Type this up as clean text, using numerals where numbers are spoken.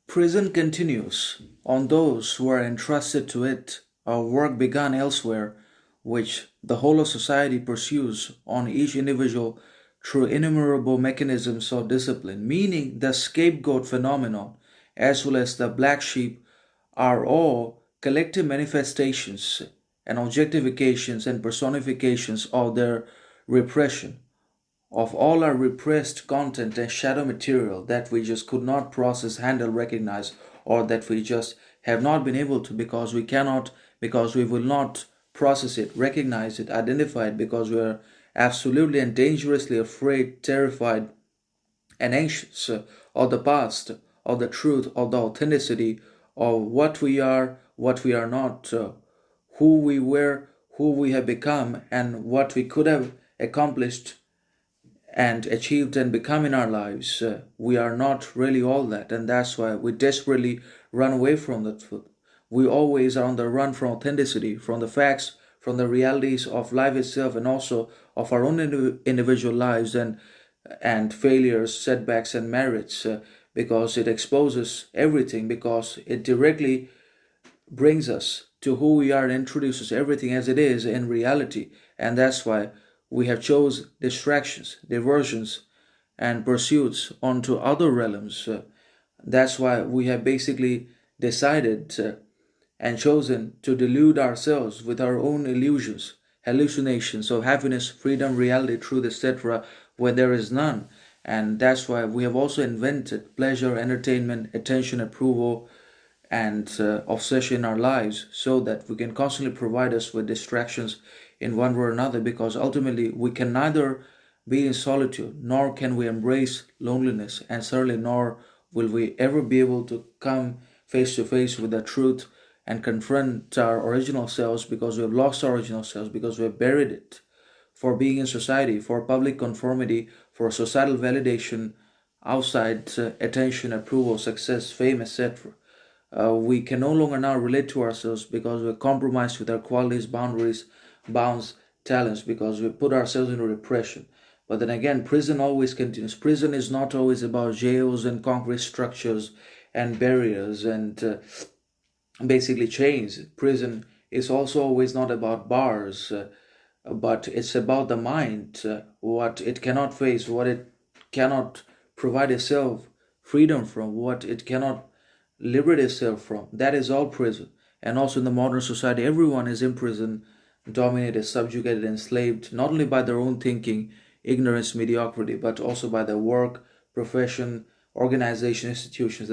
Prison continues on those who are entrusted to it, or work begun elsewhere, which the whole of society pursues on each individual through innumerable mechanisms of discipline, meaning the scapegoat phenomenon as well as the black sheep are all collective manifestations and objectifications and personifications of their repression, of all our repressed content and shadow material that we just could not process, handle, recognize, or that we just have not been able to because we cannot, because we will not process it, recognize it, identify it, because we are absolutely and dangerously afraid, terrified, and anxious of the past, of the truth, of the authenticity of what we are not, who we were, who we have become, and what we could have accomplished and achieved and become in our lives. We are not really all that, and that's why we desperately run away from the truth. We always are on the run from authenticity, from the facts, from the realities of life itself, and also of our own individual lives and failures, setbacks, and merits, because it exposes everything, because it directly brings us to who we are and introduces everything as it is in reality. And that's why we have chose distractions, diversions, and pursuits onto other realms. That's why we have basically decided and chosen to delude ourselves with our own illusions, hallucinations of happiness, freedom, reality, truth, etc., when there is none. And that's why we have also invented pleasure, entertainment, attention, approval, and obsession in our lives so that we can constantly provide us with distractions in one way or another, because ultimately we can neither be in solitude nor can we embrace loneliness, and certainly nor will we ever be able to come face to face with the truth and confront our original selves, because we have lost our original selves, because we have buried it for being in society, for public conformity, for societal validation, outside attention, approval, success, fame, etc. We can no longer now relate to ourselves because we're compromised with our qualities, boundaries, bounds, talents, because we put ourselves into repression. But then again, prison always continues. Prison is not always about jails and concrete structures and barriers and basically chains. Prison is also always not about bars, but it's about the mind, what it cannot face, what it cannot provide itself freedom from, what it cannot liberate itself from. That is all prison. And also in the modern society, everyone is in prison, dominated, subjugated, enslaved, not only by their own thinking, ignorance, mediocrity, but also by their work, profession, organization, institutions.